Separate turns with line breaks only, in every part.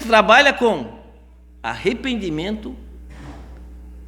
gente trabalha com arrependimento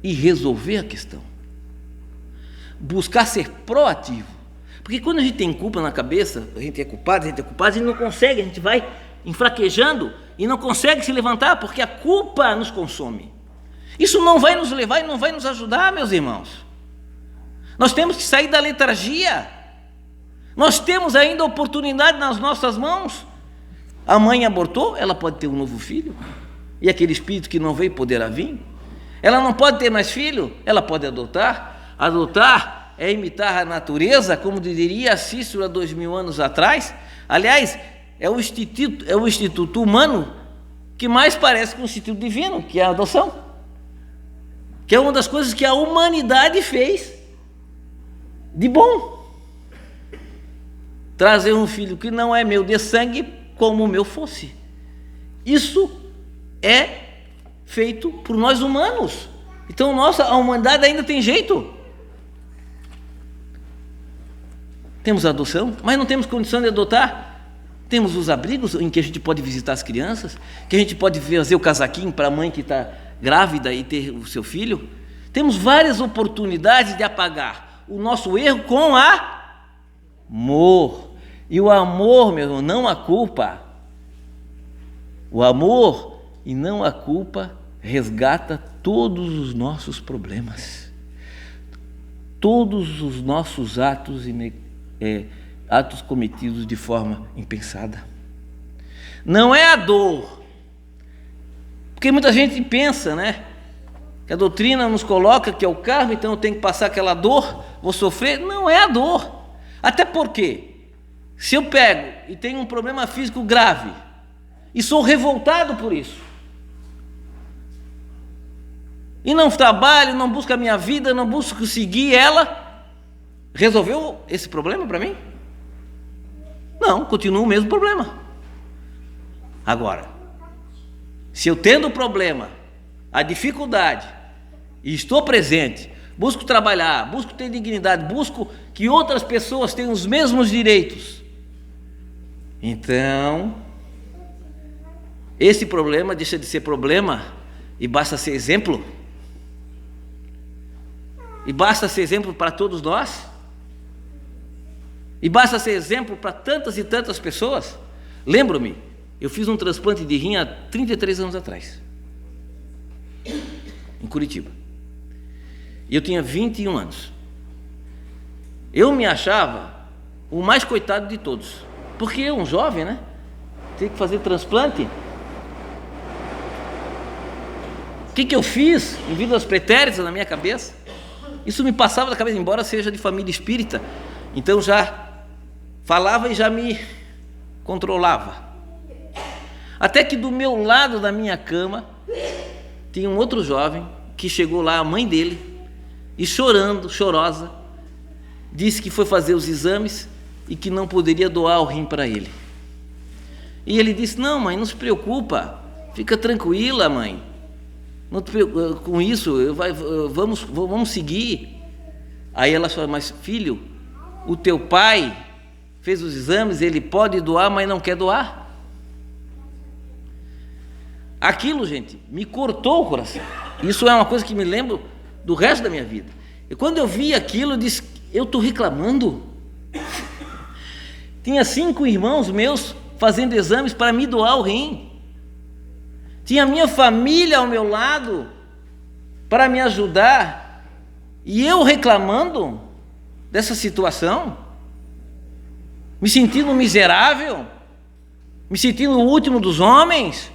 e resolver a questão. Buscar ser proativo. Porque quando a gente tem culpa na cabeça, a gente é culpado, a gente não consegue, a gente vai enfraquejando e não consegue se levantar, porque a culpa nos consome. Isso não vai nos levar e não vai nos ajudar, meus irmãos. Nós temos que sair da letargia. Nós temos ainda oportunidade nas nossas mãos. A mãe abortou, ela pode ter um novo filho, e aquele espírito que não veio poderá vir. Ela não pode ter mais filho, ela pode adotar. Adotar é imitar a natureza, como diria Cícero há 2000 anos atrás. Aliás, é o instituto humano que mais parece com o instituto divino, que é a adoção, que é uma das coisas que a humanidade fez de bom. Trazer um filho que não é meu de sangue, como o meu fosse. Isso é feito por nós humanos. Então, a humanidade ainda tem jeito. Temos a adoção, mas não temos condição de adotar. Temos os abrigos em que a gente pode visitar as crianças, que a gente pode fazer o casaquinho para a mãe que está grávida e ter o seu filho. Temos várias oportunidades de apagar o nosso erro com amor. E o amor, meu irmão, não a culpa. O amor e não a culpa resgata todos os nossos problemas, todos os nossos atos cometidos de forma impensada. Não é a dor, porque muita gente pensa, né, que a doutrina nos coloca que é o karma, então eu tenho que passar aquela dor, vou sofrer. Não é a dor, até porque se eu pego e tenho um problema físico grave e sou revoltado por isso, e não trabalho, não busco a minha vida, não busco seguir ela, resolveu esse problema para mim? Não, continua o mesmo problema. Agora, se eu tendo o problema, a dificuldade, e estou presente, busco trabalhar, busco ter dignidade, busco que outras pessoas tenham os mesmos direitos, então esse problema deixa de ser problema e basta ser exemplo. E basta ser exemplo para todos nós. E basta ser exemplo para tantas e tantas pessoas. Lembro-me, eu fiz um transplante de rim há 33 anos atrás, em Curitiba. E eu tinha 21 anos. Eu me achava o mais coitado de todos, porque eu, um jovem, né, tinha que fazer transplante. O que eu fiz em vidas pretéritas na minha cabeça? Isso me passava da cabeça, embora seja de família espírita, então já falava e já me controlava. Até que do meu lado da minha cama tinha um outro jovem que chegou lá, a mãe dele, e chorando, chorosa, disse que foi fazer os exames e que não poderia doar o rim para ele. E ele disse: não, mãe, não se preocupa, fica tranquila, mãe, não te preocupa com isso, vamos seguir. Aí ela falou: mas filho, o teu pai fez os exames, ele pode doar, mas não quer doar. Aquilo, gente, me cortou o coração. Isso é uma coisa que me lembro do resto da minha vida. E quando eu vi aquilo, eu disse: eu estou reclamando? Tinha 5 irmãos meus fazendo exames para me doar o rim. Tinha minha família ao meu lado para me ajudar. E eu reclamando dessa situação, me sentindo miserável, me sentindo o último dos homens.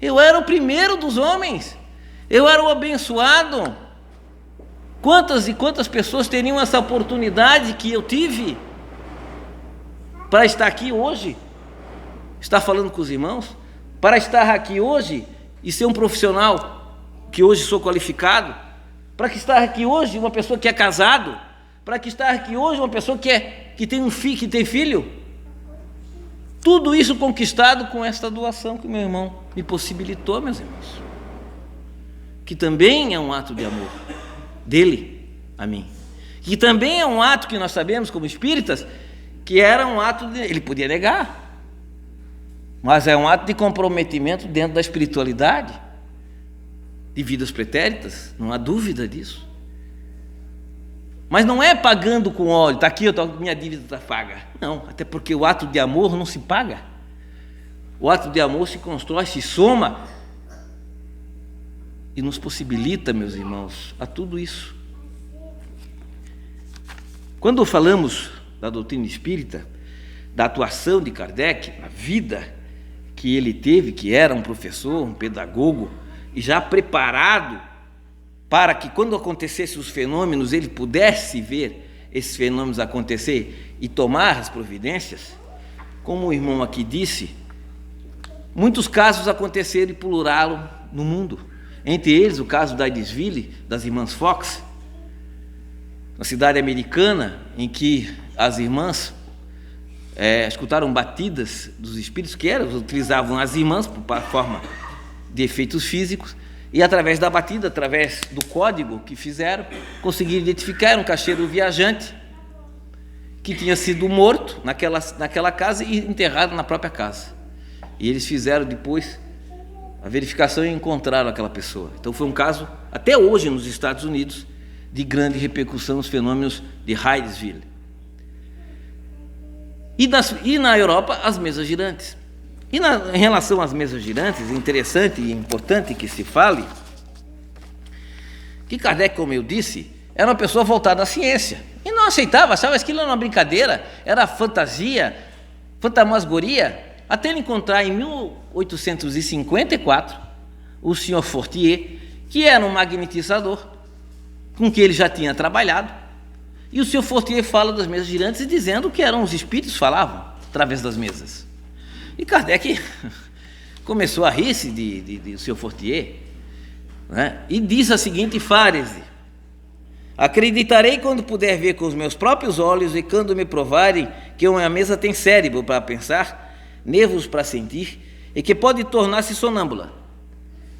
Eu era o primeiro dos homens, eu era o abençoado. Quantas e quantas pessoas teriam essa oportunidade que eu tive para estar aqui hoje, estar falando com os irmãos, para estar aqui hoje e ser um profissional que hoje sou qualificado, para que estar aqui hoje uma pessoa que é casado, para que estar aqui hoje uma pessoa que tem um filho, que tem filho. Tudo isso conquistado com esta doação que meu irmão me possibilitou, meus irmãos, que também é um ato de amor dele a mim, que também é um ato que nós sabemos como espíritas que era um ato de... ele podia negar, mas é um ato de comprometimento dentro da espiritualidade, de vidas pretéritas, não há dúvida disso. Mas não é pagando com óleo, está aqui, minha dívida está paga. Não, até porque o ato de amor não se paga. O ato de amor se constrói, se soma e nos possibilita, meus irmãos, a tudo isso. Quando falamos da doutrina espírita, da atuação de Kardec, a vida que ele teve, que era um professor, um pedagogo, e já preparado para que quando acontecessem os fenômenos, ele pudesse ver esses fenômenos acontecer e tomar as providências, como o irmão aqui disse, muitos casos aconteceram e pulularam no mundo. Entre eles, o caso da Edisville, das irmãs Fox, na cidade americana, em que as irmãs escutaram batidas dos espíritos que utilizavam as irmãs por forma de efeitos físicos, e através da batida, através do código que fizeram, conseguiram identificar um caixeiro viajante que tinha sido morto naquela casa e enterrado na própria casa. E eles fizeram depois a verificação e encontraram aquela pessoa. Então foi um caso, até hoje nos Estados Unidos, de grande repercussão nos fenômenos de Hydesville. E na Europa, as mesas girantes. Em relação às mesas girantes, é interessante e importante que se fale que Kardec, como eu disse, era uma pessoa voltada à ciência. E não aceitava, achava que aquilo era uma brincadeira, era fantasia, fantasmagoria, até ele encontrar em 1854 o senhor Fortier, que era um magnetizador, com que ele já tinha trabalhado, e o senhor Fortier fala das mesas girantes, dizendo que eram os espíritos falavam através das mesas. E Kardec começou a rir-se do senhor Fortier, né? E diz a seguinte frase: acreditarei quando puder ver com os meus próprios olhos e quando me provarem que uma mesa tem cérebro para pensar, nervos para sentir e que pode tornar-se sonâmbula.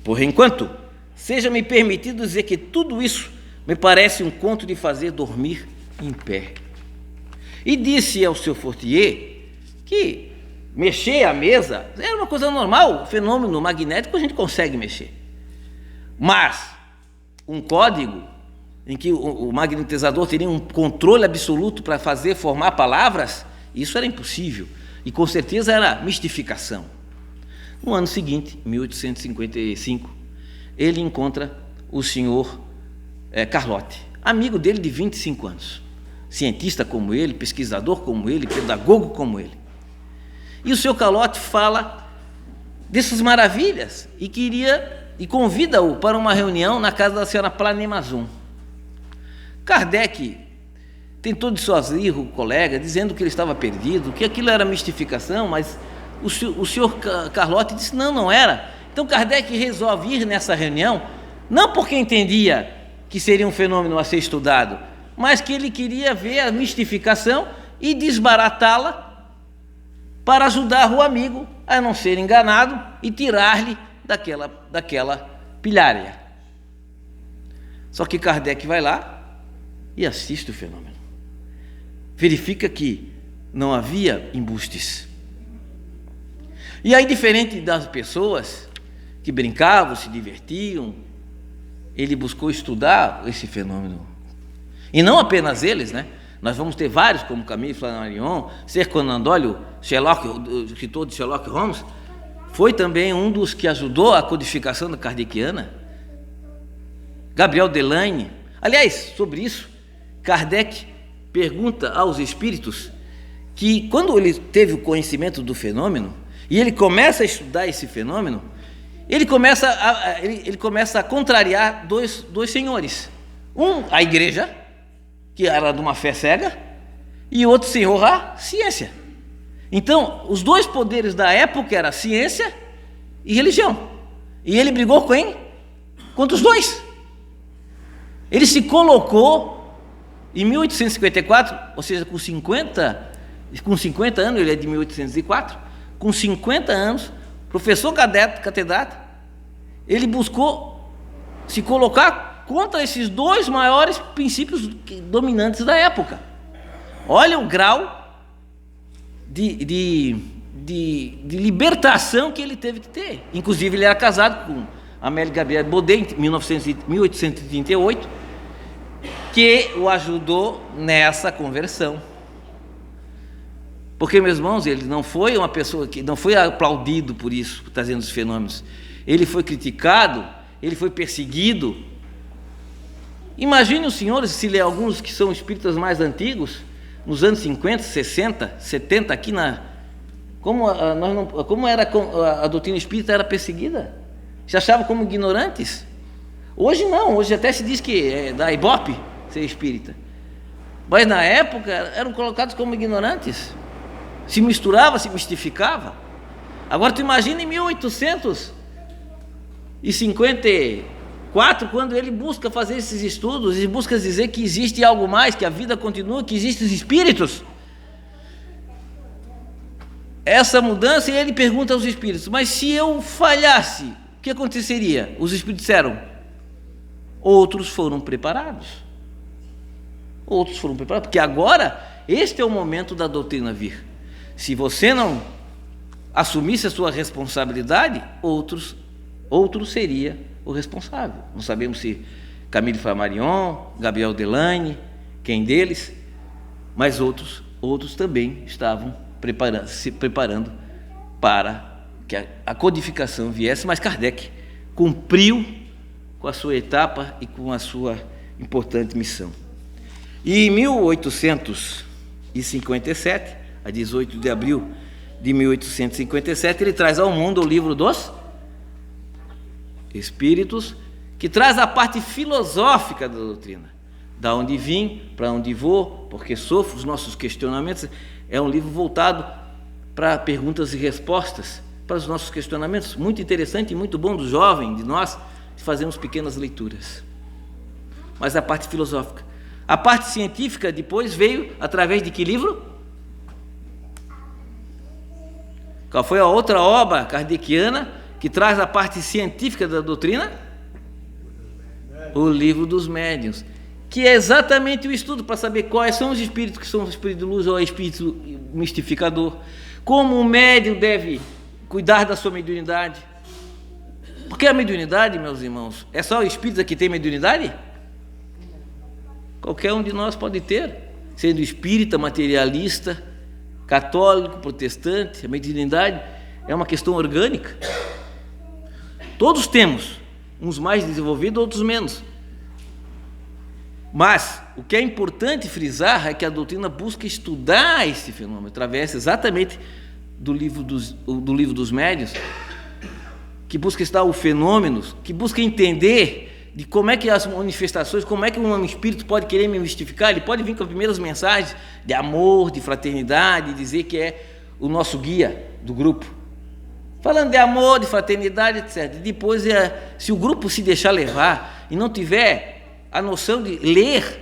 Por enquanto, seja-me permitido dizer que tudo isso me parece um conto de fazer dormir em pé. E disse ao seu Fortier que mexer a mesa era uma coisa normal, o fenômeno magnético a gente consegue mexer. Mas um código em que o magnetizador teria um controle absoluto para formar palavras, isso era impossível. E com certeza era mistificação. No ano seguinte, 1855, ele encontra o senhor Carlotti, amigo dele de 25 anos, cientista como ele, pesquisador como ele, pedagogo como ele. E o senhor Carlotti fala dessas maravilhas e convida-o para uma reunião na casa da senhora Planemason. Kardec tentou dissuadir o colega, dizendo que ele estava perdido, que aquilo era mistificação, mas o senhor Carlotti disse não era. Então Kardec resolve ir nessa reunião, não porque entendia que seria um fenômeno a ser estudado, mas que ele queria ver a mistificação e desbaratá-la para ajudar o amigo a não ser enganado e tirar-lhe daquela pilharia. Só que Kardec vai lá e assiste o fenômeno. Verifica que não havia embustes. E aí, diferente das pessoas que brincavam, se divertiam, ele buscou estudar esse fenômeno. E não apenas eles, né? Nós vamos ter vários, como Camille Flammarion, Sir Conan Doyle, o escritor de Sherlock Holmes, foi também um dos que ajudou a codificação da kardeciana. Gabriel Delaine. Aliás, sobre isso, Kardec pergunta aos espíritos que, quando ele teve o conhecimento do fenômeno, e ele começa a estudar esse fenômeno, ele começa a contrariar dois senhores. Um, a igreja, que era de uma fé cega, e outro senhor, a ciência. Então, os dois poderes da época eram ciência e religião. E ele brigou com quem? Contra os dois. Ele se colocou em 1854, ou seja, com 50 anos, ele é de 1804, com 50 anos, professor catedrático, ele buscou se colocar contra esses dois maiores princípios dominantes da época. Olha o grau de de libertação que ele teve que ter. Inclusive, ele era casado com Amélie Gabrielle Baudet em 1838, que o ajudou nessa conversão. Porque, meus irmãos, ele não foi uma pessoa que não foi aplaudido por isso, por trazendo os fenômenos. Ele foi criticado, ele foi perseguido. Imagine os senhores, se ler alguns que são espíritas mais antigos, nos anos 50, 60, 70, aqui como era a doutrina espírita era perseguida. Se achavam como ignorantes. Hoje não, hoje até se diz que é da Ibope ser espírita. Mas na época eram colocados como ignorantes. Se misturava, se mistificava. Agora tu imagina em 1854, quando ele busca fazer esses estudos e busca dizer que existe algo mais, que a vida continua, que existem os espíritos. Essa mudança, e ele pergunta aos espíritos: mas se eu falhasse, o que aconteceria? Os espíritos disseram: outros foram preparados. Outros foram preparados, porque agora este é o momento da doutrina vir. Se você não assumisse a sua responsabilidade, outro seria o responsável. Não sabemos se Camille Flammarion, Gabriel Delaine, quem deles, mas outros também estavam se preparando para que a codificação viesse, mas Kardec cumpriu com a sua etapa e com a sua importante missão. E em 1857, a 18 de abril de 1857, ele traz ao mundo o livro dos Espíritos, que traz a parte filosófica da doutrina. Da onde vim, para onde vou, porque sofro, os nossos questionamentos. É um livro voltado para perguntas e respostas, para os nossos questionamentos. Muito interessante e muito bom do jovem, de nós, fazermos pequenas leituras. Mas a parte filosófica. A parte científica depois veio através de que livro? Qual foi a outra obra kardeciana que traz a parte científica da doutrina? O Livro dos Médiuns, que é exatamente o estudo para saber quais são os espíritos que são o espírito de luz ou o espírito mistificador, como o médium deve cuidar da sua mediunidade. Porque a mediunidade, meus irmãos, é só o espírito que tem mediunidade? Qualquer um de nós pode ter, sendo espírita, materialista, católico, protestante. A mediunidade é uma questão orgânica. Todos temos, uns mais desenvolvidos, outros menos. Mas o que é importante frisar é que a doutrina busca estudar esse fenômeno através exatamente do livro dos médiuns, que busca estudar os fenômenos, que busca entender de como é que as manifestações, como é que um espírito pode querer me mistificar. Ele pode vir com as primeiras mensagens de amor, de fraternidade, dizer que é o nosso guia do grupo, falando de amor, de fraternidade, etc. Depois, se o grupo se deixar levar e não tiver a noção de ler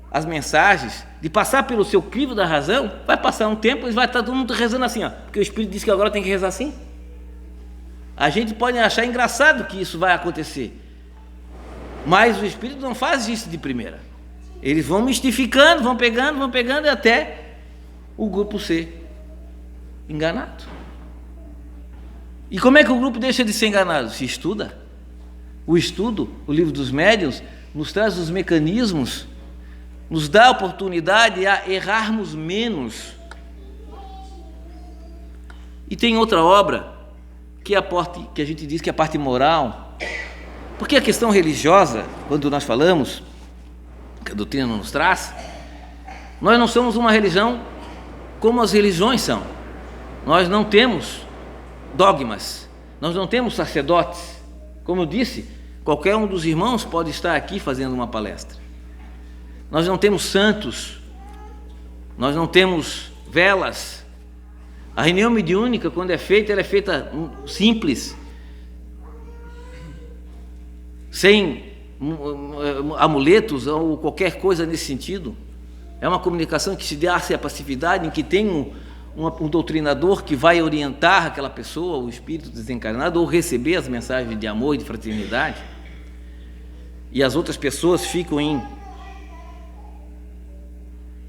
as mensagens, de passar pelo seu crivo da razão, vai passar um tempo e vai estar todo mundo rezando assim, ó, porque o Espírito disse que agora tem que rezar assim. A gente pode achar engraçado que isso vai acontecer, mas o Espírito não faz isso de primeira. Eles vão mistificando, vão pegando até o grupo ser enganado. E como é que o grupo deixa de ser enganado? Se estuda. O estudo, o Livro dos Médiuns, nos traz os mecanismos, nos dá a oportunidade a errarmos menos. E tem outra obra, que é a parte, que a gente diz que é a parte moral, porque a questão religiosa, quando nós falamos, que a doutrina nos traz, nós não somos uma religião como as religiões são. Nós não temos dogmas, nós não temos sacerdotes. Como eu disse, qualquer um dos irmãos pode estar aqui fazendo uma palestra. Nós não temos santos, nós não temos velas. A reunião mediúnica, quando é feita, ela é feita simples, sem amuletos ou qualquer coisa nesse sentido. É uma comunicação que se dá a passividade, em que tem um doutrinador que vai orientar aquela pessoa, o espírito desencarnado, ou receber as mensagens de amor e de fraternidade, e as outras pessoas ficam em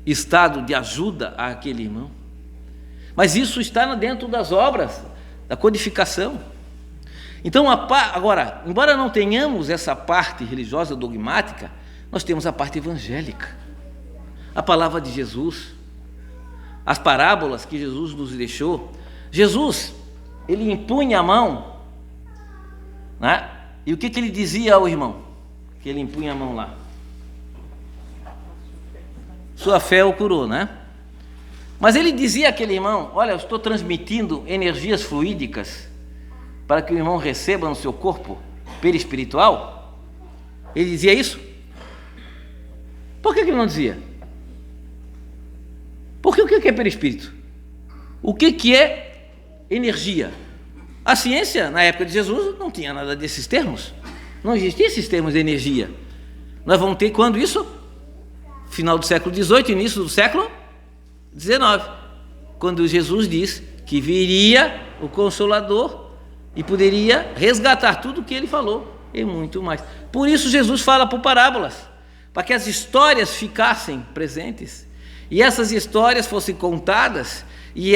estado de ajuda àquele irmão. Mas isso está dentro das obras, da codificação. Então, agora, embora não tenhamos essa parte religiosa dogmática, nós temos a parte evangélica, a palavra de Jesus, as parábolas que Jesus nos deixou. Jesus, ele impunha a mão, né? E o que ele dizia ao irmão? Que ele impunha a mão lá. Sua fé o curou, né? Mas ele dizia àquele irmão: olha, eu estou transmitindo energias fluídicas para que o irmão receba no seu corpo perispiritual. Ele dizia isso? Por que ele não dizia? Porque o que é perispírito? O que é energia? A ciência, na época de Jesus, não tinha nada desses termos. Não existiam esses termos de energia. Nós vamos ter quando isso? Final do século XVIII, início do século XIX, quando Jesus diz que viria o Consolador e poderia resgatar tudo o que ele falou e muito mais. Por isso Jesus fala por parábolas, para que as histórias ficassem presentes e essas histórias fossem contadas e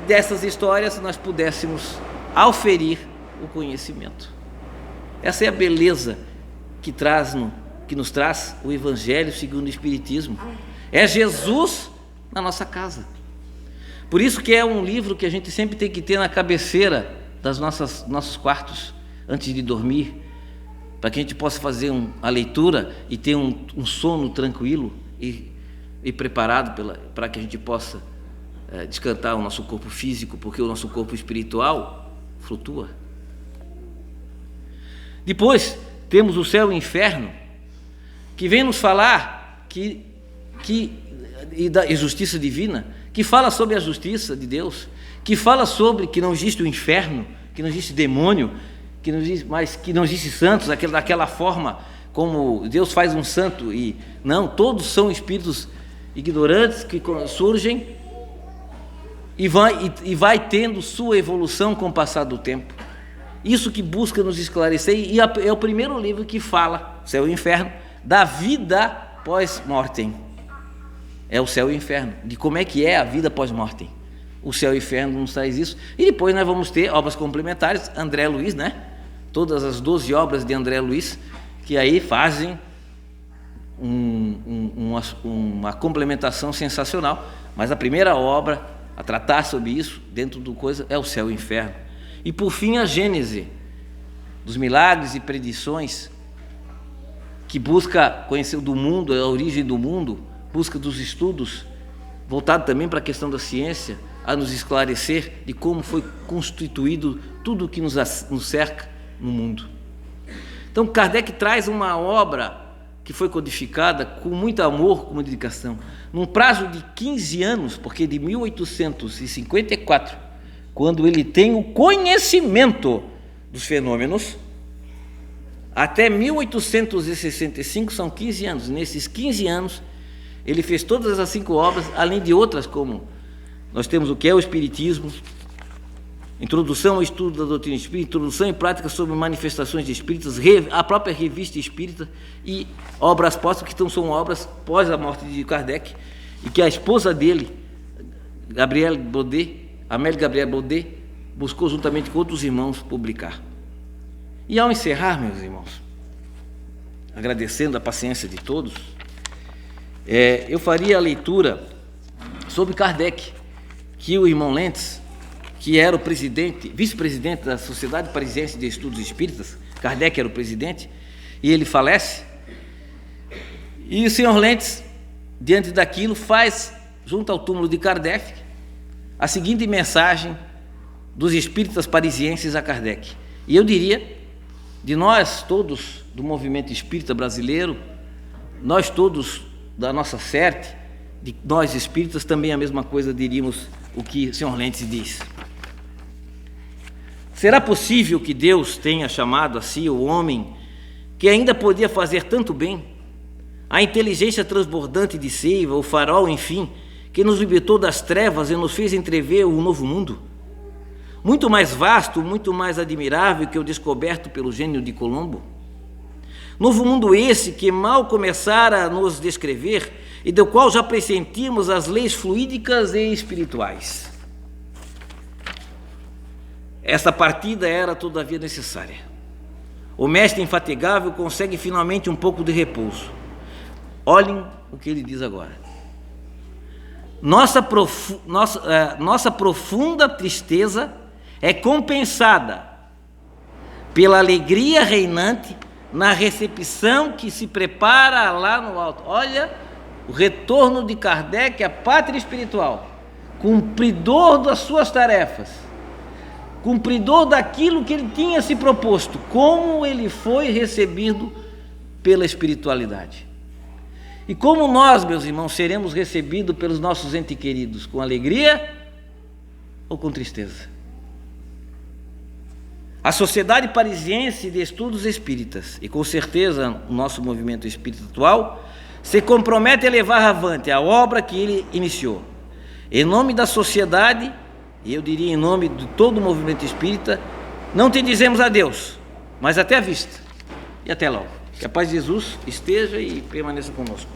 dessas histórias nós pudéssemos auferir o conhecimento. Essa é a beleza que nos traz o Evangelho segundo o Espiritismo. É Jesus na nossa casa. Por isso que é um livro que a gente sempre tem que ter na cabeceira das nossos quartos, antes de dormir, para que a gente possa fazer a leitura e ter um sono tranquilo e preparado para que a gente possa descansar o nosso corpo físico, porque o nosso corpo espiritual flutua. Depois temos o céu e o inferno, que vem nos falar da justiça divina, que fala sobre a justiça de Deus, que fala sobre que não existe o inferno, que não existe demônio, que não existe santos, daquela forma como Deus faz um santo, e não, todos são espíritos ignorantes que surgem e vai tendo sua evolução com o passar do tempo. Isso que busca nos esclarecer, e é o primeiro livro que fala, Céu e Inferno, da vida pós-mortem. É o céu e o inferno, de como é que é a vida pós-mortem. O céu e o inferno nos traz isso. E depois nós vamos ter obras complementares, André Luiz, né? Todas as 12 obras de André Luiz, que aí fazem uma complementação sensacional. Mas a primeira obra a tratar sobre isso, dentro do coisa, é o céu e o inferno. E por fim a Gênese, dos milagres e predições, que busca conhecer do mundo, a origem do mundo, busca dos estudos, voltado também para a questão da ciência, a nos esclarecer de como foi constituído tudo o que nos cerca no mundo. Então Kardec traz uma obra que foi codificada com muito amor, com muita dedicação, num prazo de 15 anos, porque de 1854, quando ele tem o conhecimento dos fenômenos, até 1865 são 15 anos. Nesses 15 anos ele fez todas as 5 obras, além de outras, como nós temos o que é o Espiritismo, Introdução ao Estudo da Doutrina Espírita, Introdução e Prática sobre Manifestações de Espíritas, a própria Revista Espírita e obras póstumas, que são obras pós a morte de Kardec, e que a esposa dele, Gabrielle Baudet, Amélie Gabrielle Baudet, buscou juntamente com outros irmãos publicar. E ao encerrar, meus irmãos, agradecendo a paciência de todos, eu faria a leitura sobre Kardec, que o irmão Lentz, que era o vice-presidente da Sociedade Parisiense de Estudos Espíritas, Kardec era o presidente, e ele falece, e o senhor Lentz, diante daquilo, faz, junto ao túmulo de Kardec, a seguinte mensagem dos espíritas parisienses a Kardec. E eu diria, de nós todos do movimento espírita brasileiro, nós todos da nossa CERT, de nós espíritas, também a mesma coisa diríamos o que o senhor Lentz diz. Será possível que Deus tenha chamado a si o homem que ainda podia fazer tanto bem, a inteligência transbordante de seiva, o farol, enfim, que nos libertou das trevas e nos fez entrever um novo mundo, muito mais vasto, muito mais admirável que o descoberto pelo gênio de Colombo? Novo mundo esse que mal começara a nos descrever e do qual já pressentimos as leis fluídicas e espirituais. essa partida era todavia necessária. O mestre infatigável consegue finalmente um pouco de repouso. Olhem o que ele diz agora. Nossa profunda tristeza é compensada pela alegria reinante na recepção que se prepara lá no alto. Olha o retorno de Kardec à pátria espiritual, cumpridor das suas tarefas, cumpridor daquilo que ele tinha se proposto, como ele foi recebido pela espiritualidade. E como nós, meus irmãos, seremos recebidos pelos nossos entes queridos? Com alegria ou com tristeza? A Sociedade Parisiense de Estudos Espíritas, e com certeza o nosso movimento espírita atual, se compromete a levar avante a obra que ele iniciou. Em nome da sociedade, e eu diria em nome de todo o movimento espírita, não te dizemos adeus, mas até a vista. E até logo. Que a paz de Jesus esteja e permaneça conosco.